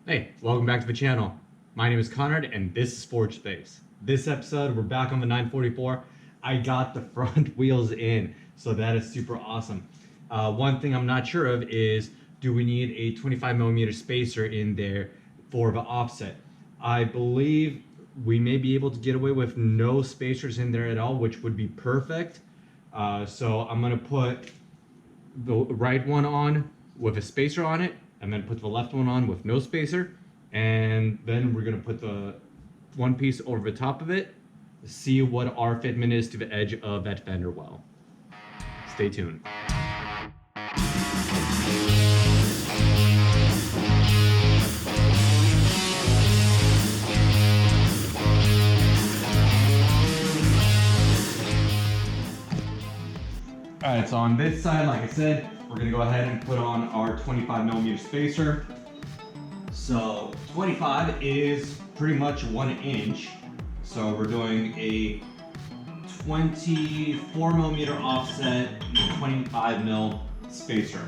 Hey, welcome back to the channel. My name is Conrad and this is ForgeSpace. This episode, we're back on the 944. I got the front wheels in, so that is super awesome. One thing I'm not sure of is, do we need a 25mm spacer in there for the offset? I believe we may be able to get away with no spacers in there at all, which would be perfect. So I'm gonna put the right one on with a spacer on it, and then put the left one on with no spacer, and then we're gonna put the one piece over the top of it, see what our fitment is to the edge of that fender well. Stay tuned. All right, so on this side, like I said, we're gonna go ahead and put on our 25mm spacer. So 25 is pretty much 1 inch. So we're doing a 24mm offset and 25mm spacer.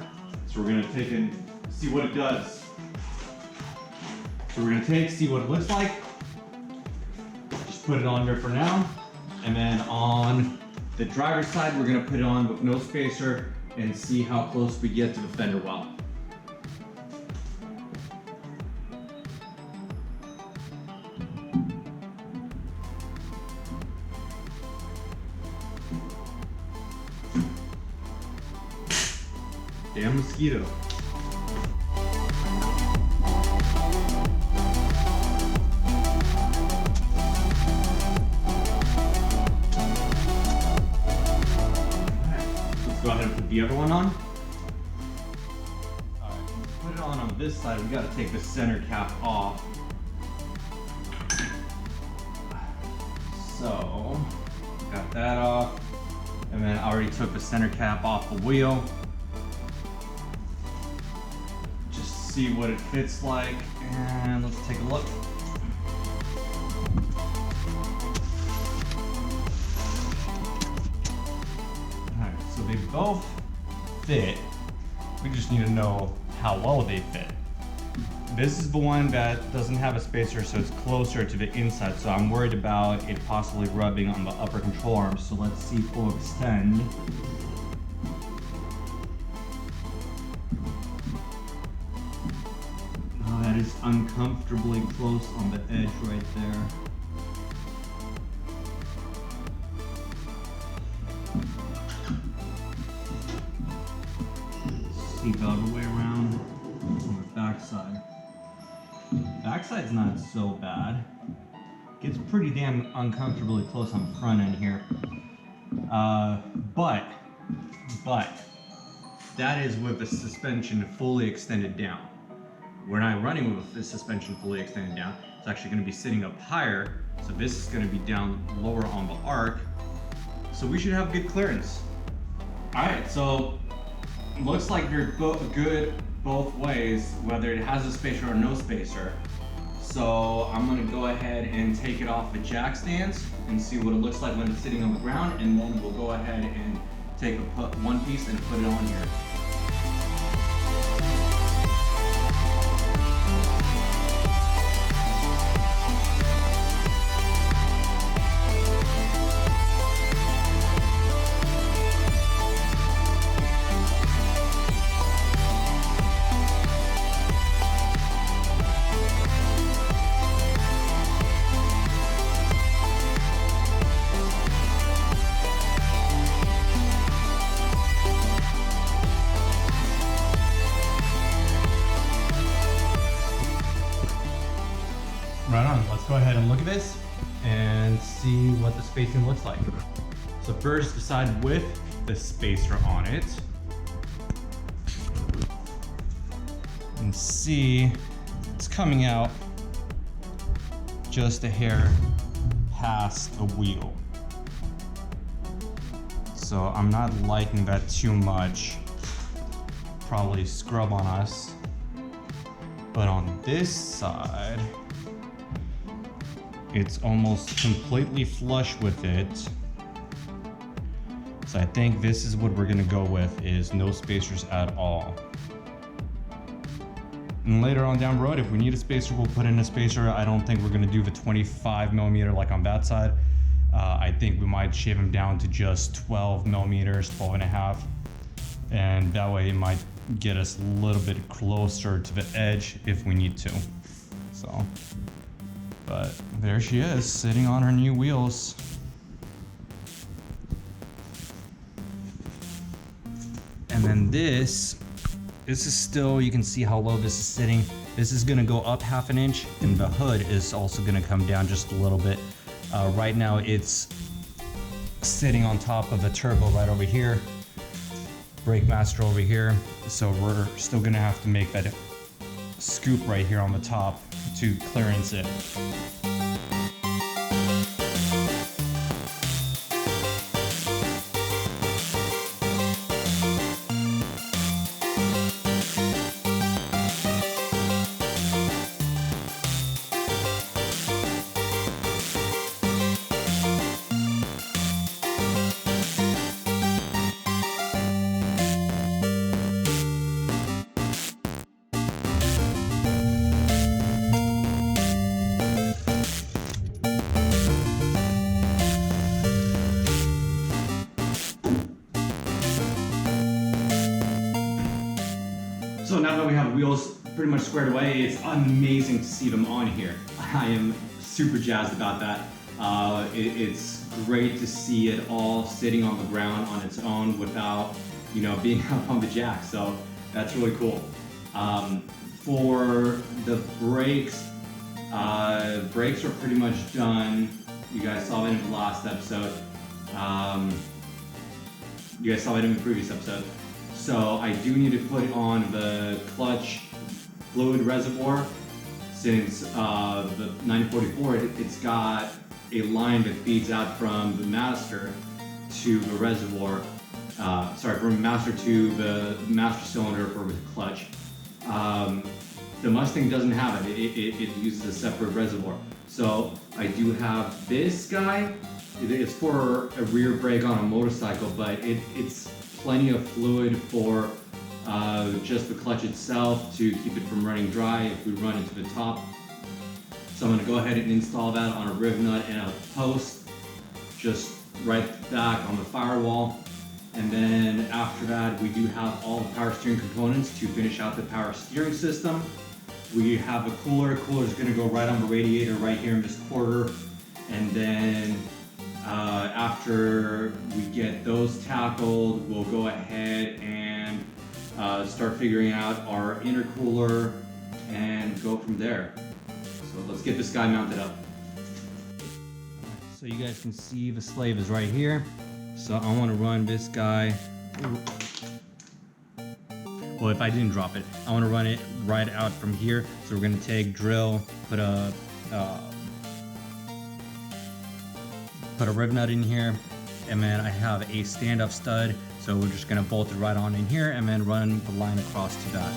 So we're gonna take and see what it does. So we're gonna see what it looks like. Just put it on there for now. And then on the driver's side, we're gonna put it on with no spacer and see how close we get to the fender well. Damn mosquito. Go ahead and put the other one on. All right, put it on this side. We got to take the center cap off. So, got that off. And then I already took the center cap off the wheel. Just see what it fits like. And let's take a look. So they both fit. We just need to know how well they fit. This is the one that doesn't have a spacer, so it's closer to the inside. So I'm worried about it possibly rubbing on the upper control arm. So let's see full extend. Oh, that is uncomfortably close on the edge right there. The other way around on the backside. Backside's not so bad. Gets pretty damn uncomfortably close on the front end here. But that is with the suspension fully extended down. We're not running with the suspension fully extended down. It's actually going to be sitting up higher, so this is going to be down lower on the arc. So we should have good clearance. All right, so looks like you're good both ways, whether it has a spacer or no spacer. So I'm gonna go ahead and take it off the jack stands and see what it looks like when it's sitting on the ground, and then we'll go ahead and take one piece and put it on here. Right on, let's go ahead and look at this and see what the spacing looks like. So first, decide with the spacer on it. And see, it's coming out just a hair past the wheel. So I'm not liking that too much. Probably scrub on us. But on this side, it's almost completely flush with it. So I think this is what we're gonna go with, is no spacers at all. And later on down the road, if we need a spacer, we'll put in a spacer. I don't think we're gonna do the 25 millimeter like on that side. I think we might shave them down to just 12 millimeters, 12 and a half. And that way it might get us a little bit closer to the edge if we need to. So, but there she is, sitting on her new wheels. And then this is still, you can see how low this is sitting. This is gonna go up 1/2 inch, and the hood is also gonna come down just a little bit. Right now it's sitting on top of a turbo right over here, brake master over here. So we're still gonna have to make that scoop right here on the top to clearance it. So now that we have wheels pretty much squared away, it's amazing to see them on here. I am super jazzed about that. It's great to see it all sitting on the ground on its own without, you know, being up on the jack. So that's really cool. For the brakes, brakes are pretty much done. You guys saw it in the last episode. You guys saw it in the previous episode. So I do need to put on the clutch fluid reservoir, since the 944, it's got a line that feeds out from the master to the reservoir. From the master to the master cylinder for the clutch. The Mustang doesn't have it. It uses a separate reservoir. So I do have this guy. It's for a rear brake on a motorcycle, but it's plenty of fluid for just the clutch itself to keep it from running dry if we run into the top. So I'm going to go ahead and install that on a riv nut and a post just right back on the firewall. And then after that, we do have all the power steering components to finish out the power steering system. We have a cooler. Cooler is going to go right on the radiator right here in this quarter. And then after we get those tackled, we'll go ahead and start figuring out our intercooler and go from there. So let's get this guy mounted up. So you guys can see the slave is right here. So I want to run this guy. Well, if I didn't drop it, I want to run it right out from here. So we're going to take drill, put a riv nut in here, and then I have a stand-up stud, so we're just gonna bolt it right on in here and then run the line across to that.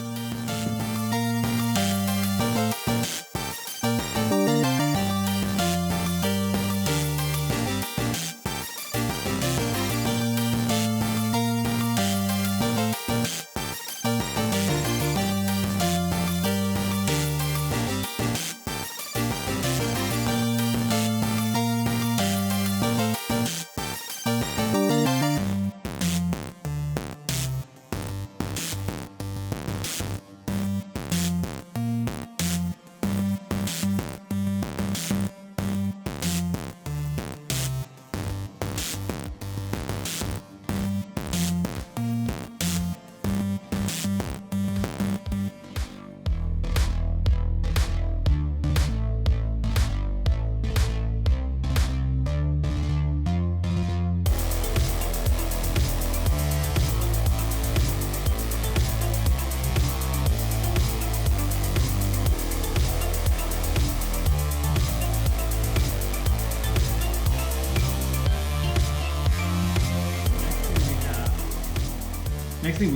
Next thing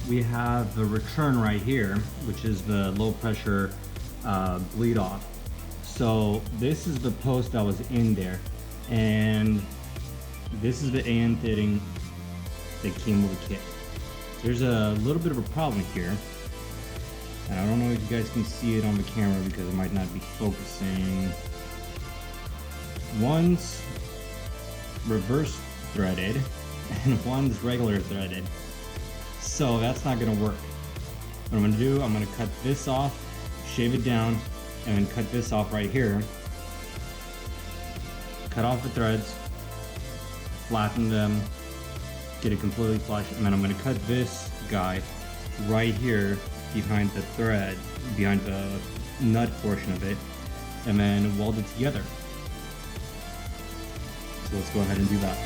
we have the return right here, which is the low pressure bleed off. So this is the post that was in there, and this is the AN fitting that came with the kit. There's a little bit of a problem here. And I don't know if you guys can see it on the camera because it might not be focusing. One's reverse threaded and one's regular threaded. So that's not gonna work. What I'm gonna do, I'm gonna cut this off, shave it down, and then cut this off right here. Cut off the threads, flatten them, get it completely flush, and then I'm gonna cut this guy right here behind the thread, behind the nut portion of it, and then weld it together. So let's go ahead and do that.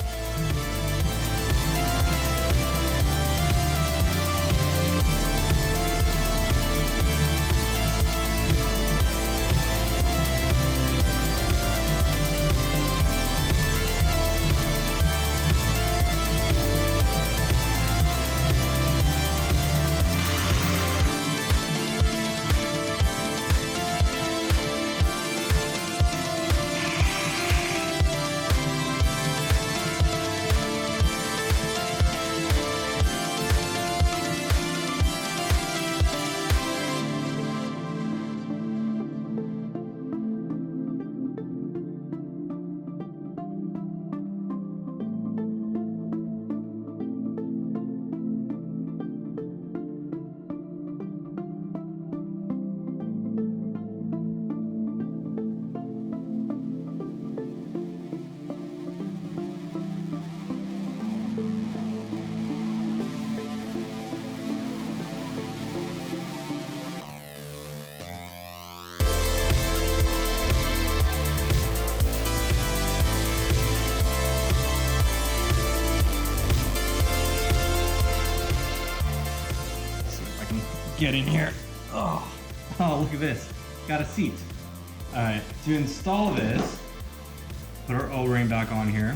Get in here. Oh, look at this. Got a seat. All right, to install this, put our O-ring back on here.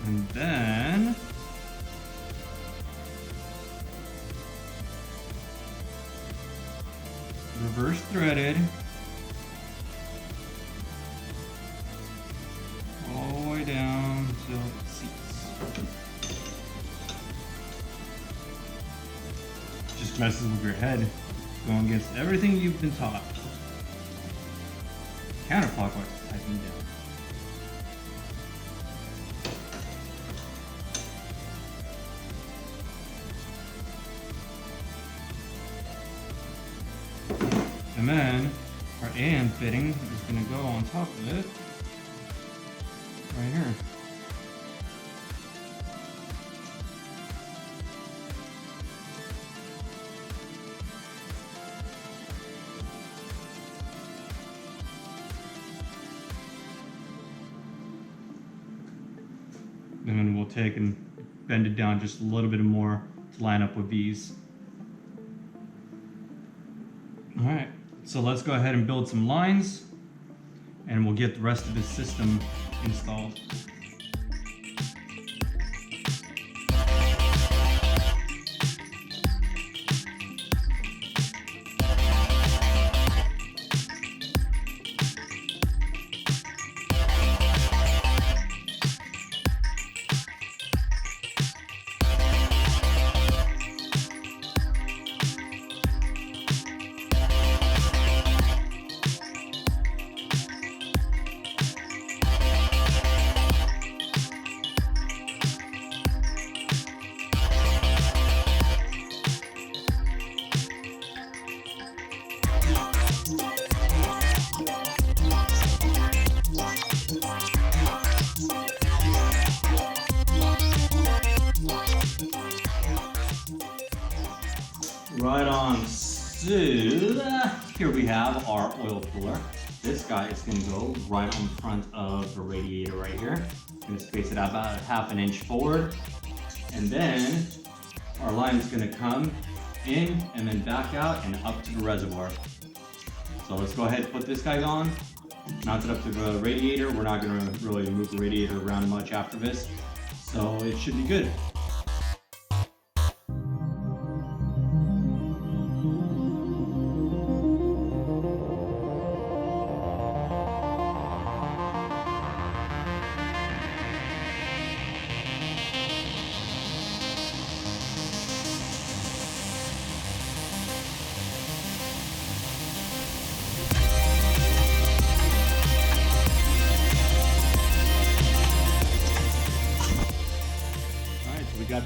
And then reverse threaded all the way down until it seats. Just messes with your head, going against everything you've been taught. Counterclockwise, tightening down. And then our AM fitting is going to go on top of it, right here. And then we'll take and bend it down just a little bit more to line up with these. All right, so let's go ahead and build some lines and we'll get the rest of this system installed. Right on, so here we have our oil cooler. This guy is going to go right on the front of the radiator right here. I'm going to space it out about 1/2 inch forward. And then our line is going to come in and then back out and up to the reservoir. So let's go ahead and put this guy on, mount it up to the radiator. We're not going to really move the radiator around much after this, so it should be good.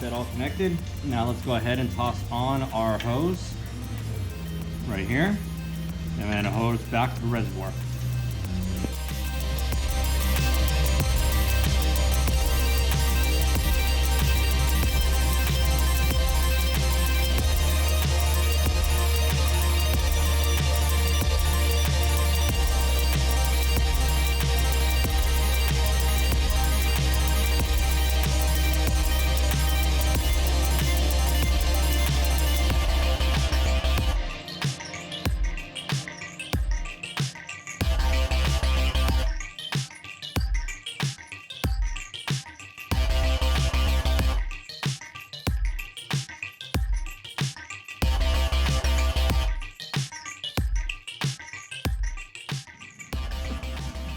that all connected. Now let's go ahead and toss on our hose right here, and then a hose back to the reservoir.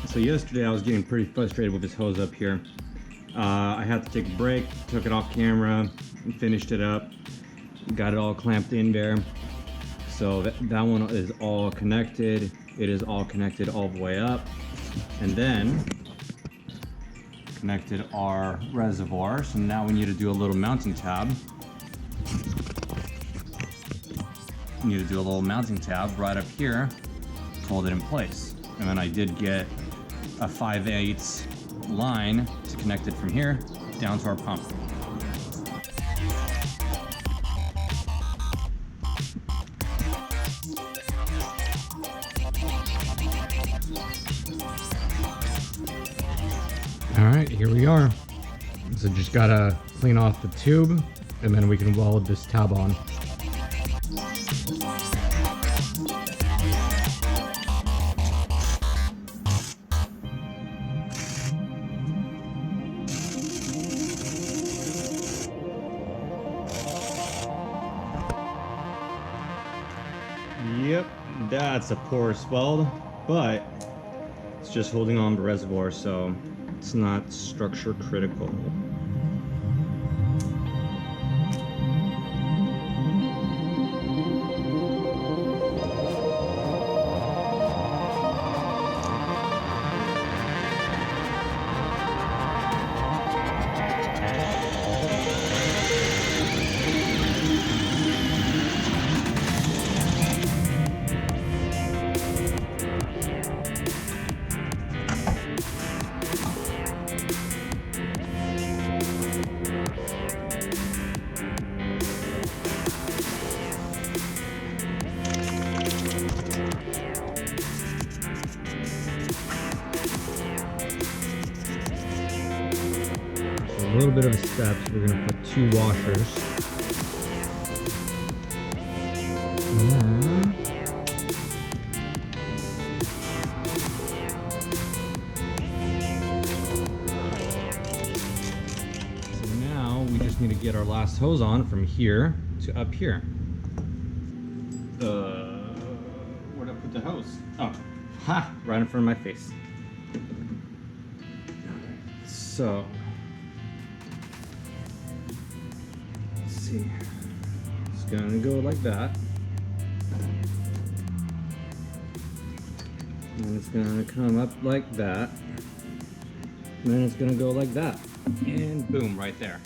So yesterday I was getting pretty frustrated with this hose up here. I had to take a break, took it off camera, and finished it up. Got it all clamped in there. So that one is all connected. It is all connected all the way up. And then connected our reservoir. So now we need to do a little mounting tab. We need to do a little mounting tab right up here to hold it in place. And then I did get a 5/8 line to connect it from here down to our pump. All right, here we are. So just gotta clean off the tube and then we can weld this tab on. Yep, that's a porous weld, but it's just holding on the reservoir, so it's not structure critical. A little bit of a step, so we're going to put 2 washers. So now we just need to get our last hose on from here to up here. Where'd I put the hose? Oh, ha! Right in front of my face. So, let's see. It's gonna go like that. And it's gonna come up like that. And then it's gonna go like that. And boom, right there.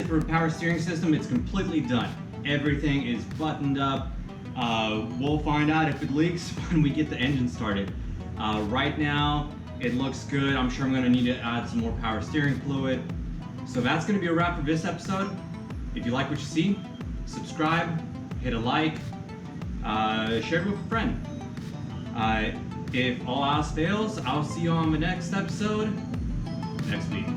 for a power steering system, it's completely done. Everything is buttoned up. We'll find out if it leaks when we get the engine started. Right now, it looks good. I'm sure I'm gonna need to add some more power steering fluid. So that's gonna be a wrap for this episode. If you like what you see, subscribe, hit a like, share it with a friend. If all else fails, I'll see you on the next episode next week.